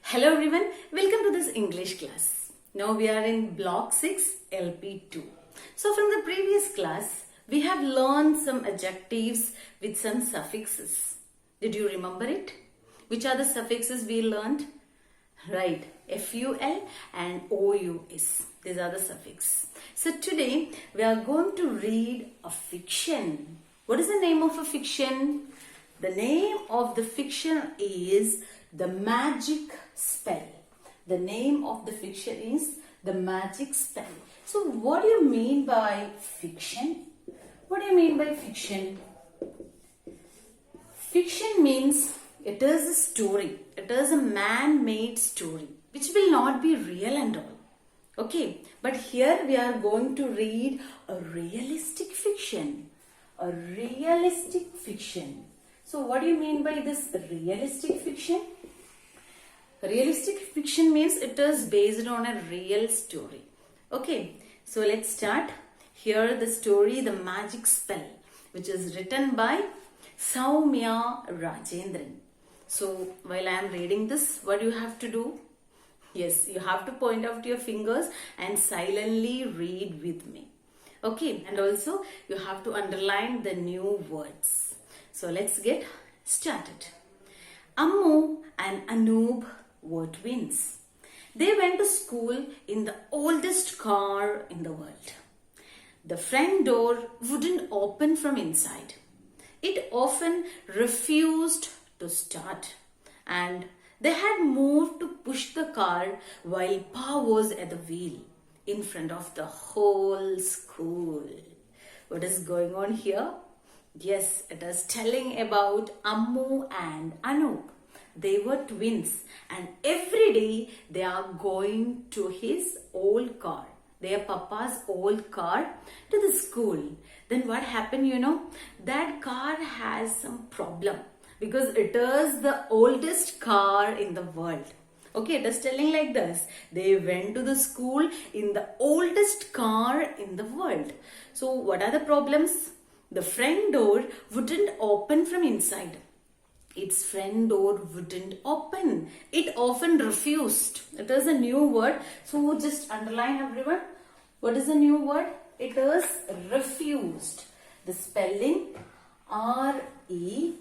Hello everyone, welcome to this English class. Now we are in block 6 LP2. So from the previous class, we have learned some adjectives with some suffixes. Did you remember it? Which are the suffixes we learned? Right, FUL and OUS. These are the suffix. So today we are going to read a fiction. What is the name of a fiction? The name of the fiction is The Magic Spell. The name of the fiction is The Magic Spell. So what do you mean by fiction? What do you mean by fiction? Fiction means it is a story. It is a man-made story which will not be real and all. Okay, but here we are going to read a realistic fiction. A realistic fiction. So what do you mean by this realistic fiction? Realistic fiction means it is based on a real story. Okay, so let's start. Here the story The Magic Spell, which is written by Soumya Rajendran. So while I am reading this, what do you have to do? Yes, you have to point out your fingers and silently read with me. Okay, and also you have to underline the new words. So let's get started. Ammu and Anoop were twins. They went to school in the oldest car in the world. The front door wouldn't open from inside. It often refused to start, and they had moved to push the car while Pa was at the wheel in front of the whole school. What is going on here? Yes, it is telling about Ammu and Anoop. They were twins and every day they are going to his old car, their papa's old car, to the school. Then what happened, that car has some problem because it is the oldest car in the world. Okay, it is telling like this. They went to the school in the oldest car in the world. So what are the problems? The front door wouldn't open from inside. Its front door wouldn't open. It often refused. It is a new word. So just underline everyone. What is the new word? It is refused. The spelling R-E-F-U-S-E-D.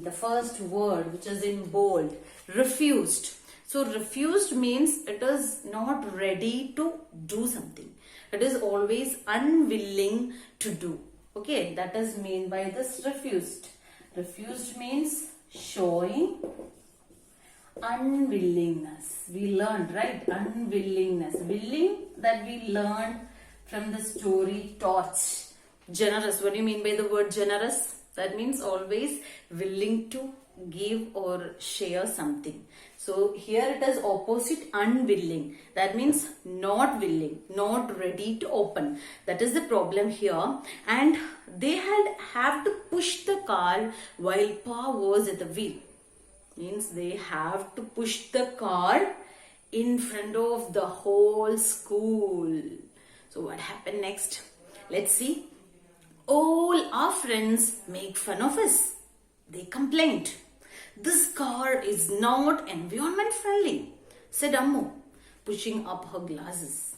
The first word which is in bold. Refused. So refused means it is not ready to do something. It is always unwilling to do. Okay, that is mean by this refused. Refused means showing unwillingness. We learned, right? Unwillingness. Willing, that we learned from the story Torch. Generous. What do you mean by the word generous? That means always willing to give or share something. So here it is opposite, unwilling. That means not willing, not ready to open. That is the problem here. And they have to push the car while Pa was at the wheel. Means they have to push the car in front of the whole school. So what happened next? Let's see. All our friends make fun of us. They complained. This car is not environment friendly, said Ammu, pushing up her glasses.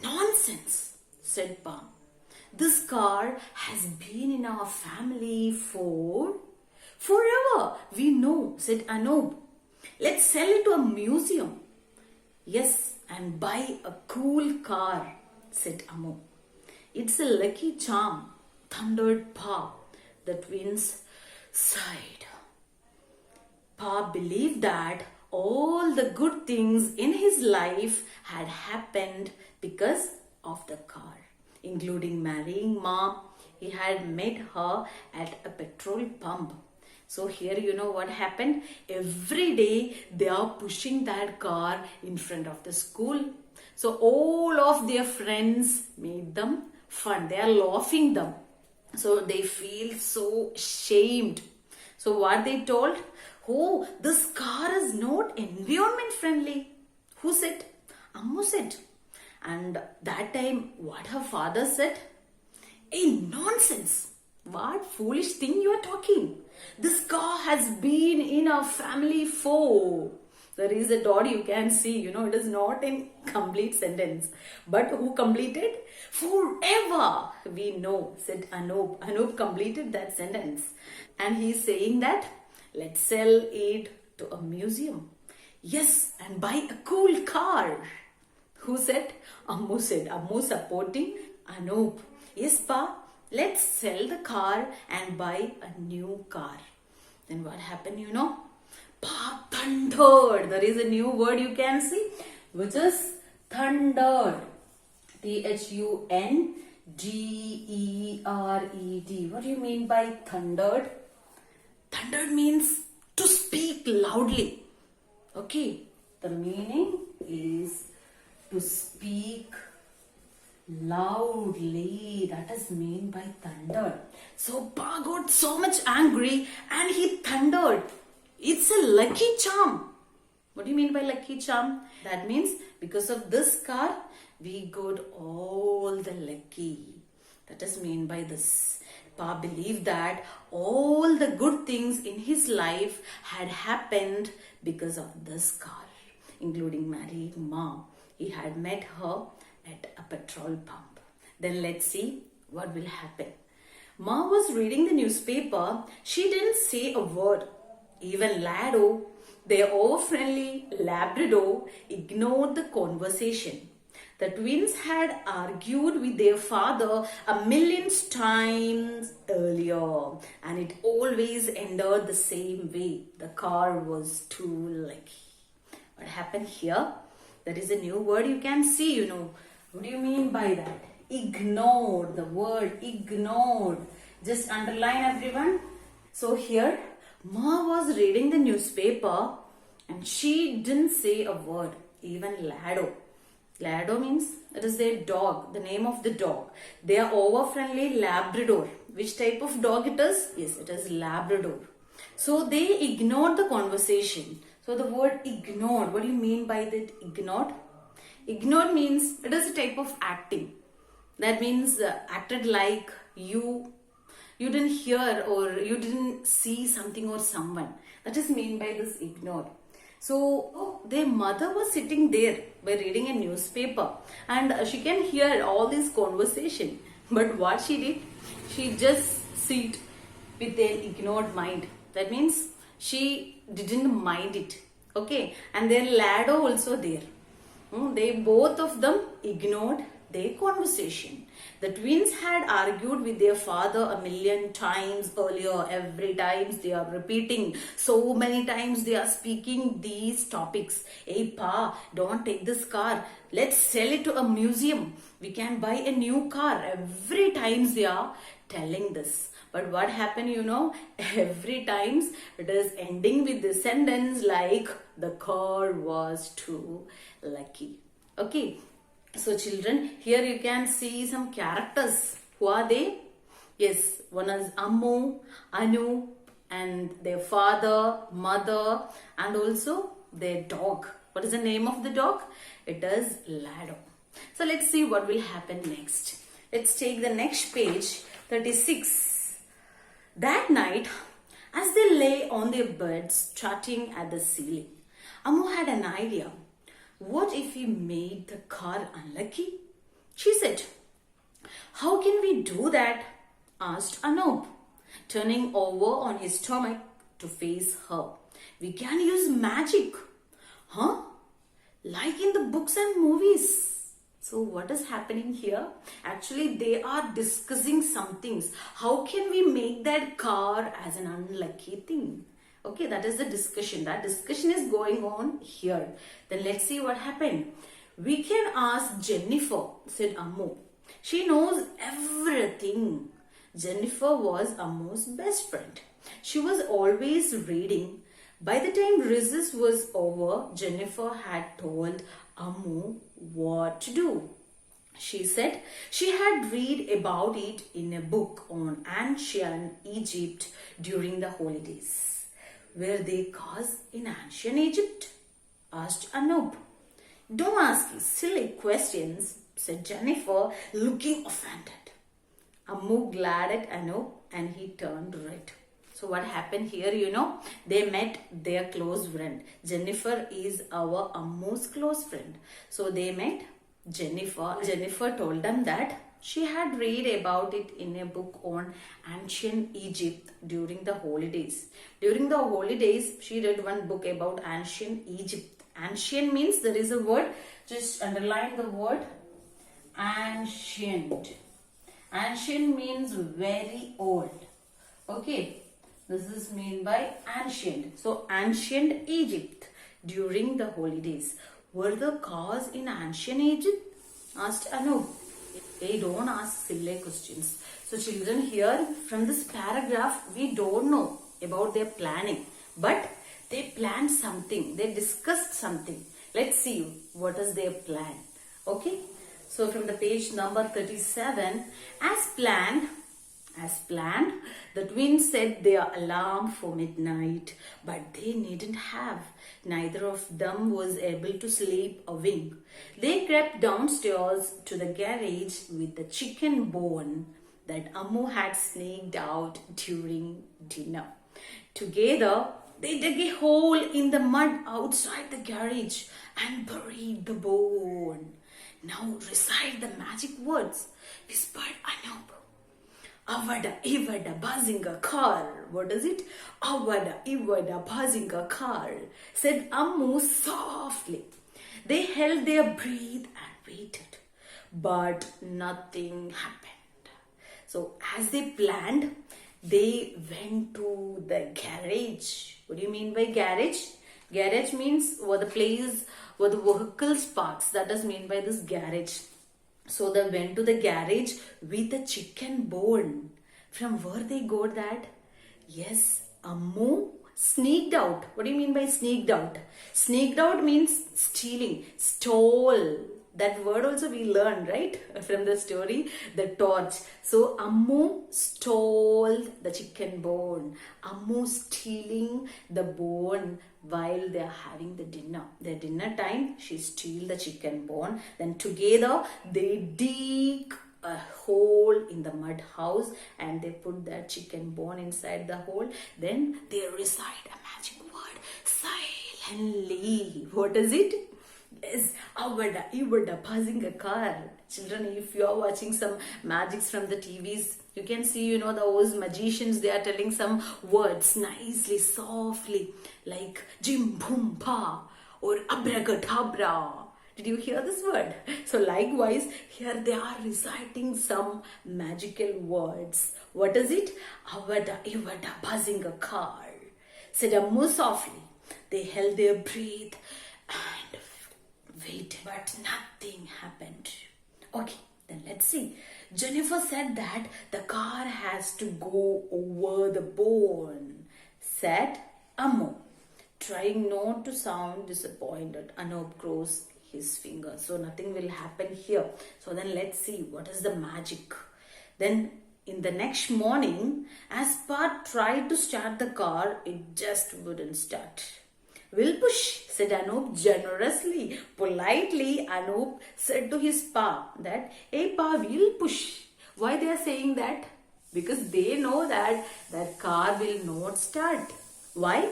Nonsense, said Pa. This car has been in our family forever. We know, said Anoop. Let's sell it to a museum. Yes, and buy a cool car, said Ammu. It's a lucky charm, thundered Pa. The twins sighed. Pa believed that all the good things in his life had happened because of the car, including marrying Ma. He had met her at a petrol pump. So here you know what happened. Every day they are pushing that car in front of the school. So all of their friends made them fun. They are laughing them. So they feel so shamed. So what they told? Oh, this car is not environment friendly. Who said? Ammu said. And that time what her father said? Hey, nonsense. What foolish thing you are talking? This car has been in our family for. There is a dot you can see, it is not in complete sentence. But who completed? Forever. We know, said Anup. Anup completed that sentence. And he is saying that, let's sell it to a museum. Yes, and buy a cool car. Who said? Ammu said. Ammu supporting Anup. Yes, Pa, let's sell the car and buy a new car. Then what happened, Pa thundered. There is a new word you can see, which is thundered. Thundered. What do you mean by thundered? Thundered means to speak loudly. Okay, the meaning is to speak loudly. That is meant by thunder. So Pa got so much angry and he thundered. It's a lucky charm. What do you mean by lucky charm? That means because of this car, we got all the lucky. That is meant by this. Pa believed that all the good things in his life had happened because of this car, including marrying Ma. He had met her at a petrol pump. Then let's see what will happen. Ma was reading the newspaper. She didn't say a word. Even Lado, their over-friendly Labrador, ignored the conversation. The twins had argued with their father a million times earlier, and it always ended the same way. The car was too lucky. What happened here? That is a new word you can see, What do you mean by that? Ignored. The word ignored. Just underline, everyone. So here, Ma was reading the newspaper and she didn't say a word. Even Lado. Lado means it is their dog, the name of the dog. They are over-friendly Labrador. Which type of dog it is? Yes, it is Labrador. So they ignored the conversation. So the word ignored, what do you mean by that ignored? Ignored means it is a type of acting. That means acted like you didn't hear or you didn't see something or someone. That is meant by this ignored. So their mother was sitting there by reading a newspaper and she can hear all this conversation. But what she did? She just sit with an ignored mind. That means she didn't mind it. Okay. And their Lado also there. They both of them ignored their conversation. The twins had argued with their father a million times earlier. Every time they are repeating. So many times they are speaking these topics. Hey Pa, don't take this car. Let's sell it to a museum. We can buy a new car. Every time they are telling this. But what happened, every times it is ending with the sentence like the car was too lucky. Okay. So children, here you can see some characters. Who are they? Yes, one is Ammu, Anu, and their father, mother, and also their dog. What is the name of the dog? It is Lado. So let's see what will happen next. Let's take the next page, 36. That night, as they lay on their beds, starting at the ceiling, Ammu had an idea. What if we made the car unlucky? She said. How can we do that? Asked Anup, turning over on his stomach to face her. We can use magic. Huh? Like in the books and movies. So what is happening here? Actually, they are discussing some things. How can we make that car as an unlucky thing? Okay, that is the discussion. That discussion is going on here. Then let's see what happened. We can ask Jennifer, said Ammu. She knows everything. Jennifer was Ammu's best friend. She was always reading. By the time recess was over, Jennifer had told Ammu what to do. She said she had read about it in a book on ancient Egypt during the holidays. Were they cars in ancient Egypt? Asked Anup. Don't ask silly questions, said Jennifer, looking offended. Ammu glared at Anup and he turned red. So what happened here, they met their close friend. Jennifer is our Ammu's close friend. So they met Jennifer. Jennifer told them that she had read about it in a book on ancient Egypt during the holidays. During the holidays, she read one book about ancient Egypt. Ancient means there is a word, just underline the word ancient. Ancient means very old. Okay, this is mean by ancient. So ancient Egypt during the holidays. Were the cars in ancient Egypt? Asked Anup. They don't ask silly questions. So children, here from this paragraph we don't know about their planning, but they planned something. They discussed something. Let's see what is their plan. Okay. So from the page number 37, as planned, the twins set their alarm for midnight, but they needn't have. Neither of them was able to sleep a wink. They crept downstairs to the garage with the chicken bone that Ammu had sneaked out during dinner. Together, they dug a hole in the mud outside the garage and buried the bone. Now recite the magic words, whispered Anup. Avada ivada buzzing a car. What is it? Avada ivada buzzing a car, said Ammu softly. They held their breath and waited, but nothing happened. So as they planned, they went to the garage. What do you mean by garage? Garage means what the place where the vehicles parks. That is mean by this garage. So they went to the garage with a chicken bone. From where they got that? Yes, Ammu sneaked out. What do you mean by sneaked out? Sneaked out means stealing, stole. That word also we learned, right? From the story, the torch. So Ammu stole the chicken bone. Ammu stealing the bone while they are having the dinner. Their dinner time, she steal the chicken bone. Then together they dig a hole in the mud house and they put that chicken bone inside the hole. Then they recite a magic word silently. What is it? Yes, avada ivada buzzing a car. Children, if you are watching some magics from the TVs, you can see, those magicians, they are telling some words nicely, softly, like jim boom pa or abracadabra. Did you hear this word? So likewise, here they are reciting some magical words. What is it? Avada ivada buzzing a car, said Ammu softly. They held their breath and waited, but nothing happened. Okay, then let's see. Jennifer said that the car has to go over the bone, said Ammu. Trying not to sound disappointed, Anup crossed his fingers. So nothing will happen here. So then let's see what is the magic. Then in the next morning, as Pa tried to start the car, it just wouldn't start. We'll push, said Anup generously. Politely, Anup said to his Pa that, hey Pa, we'll push. Why they are saying that? Because they know that that car will not start. Why?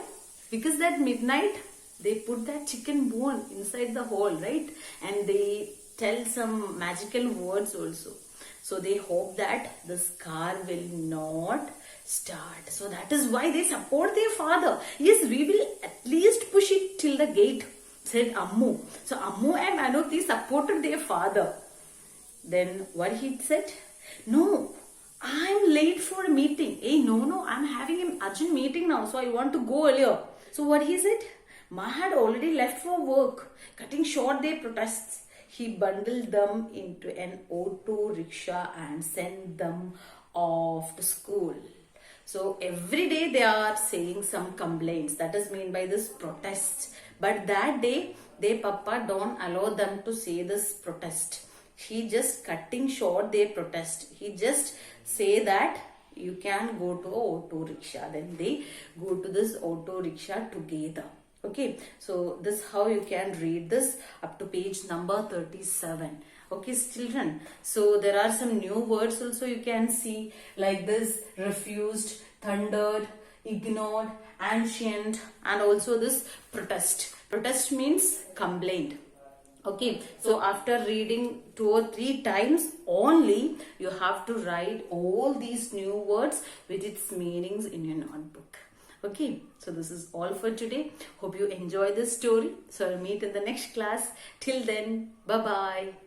Because that midnight, they put that chicken bone inside the hole, right? And they tell some magical words also. So they hope that this car will not start. So that is why they support their father. Yes, we will at least push it till the gate, said Ammu. So Ammu and Anup, they supported their father. Then what he said? No, I'm late for a meeting. Hey, no, I'm having an urgent meeting now, so I want to go earlier. So what he said? Ma had already left for work, cutting short their protests. He bundled them into an auto rickshaw and sent them off to school. So every day they are saying some complaints. That is mean by this protest. But that day, their papa don't allow them to say this protest. He just cutting short their protest. He just say that you can go to auto rickshaw. Then they go to this auto rickshaw together. Okay, so this how you can read this up to page number 37. Okay, children. So there are some new words also you can see like this: refused, thundered, ignored, ancient, and also this protest. Protest means complaint. Okay, so after reading 2 or 3 times only, you have to write all these new words with its meanings in your notebook. Okay, so this is all for today. Hope you enjoy this story. So I'll meet in the next class. Till then, bye bye.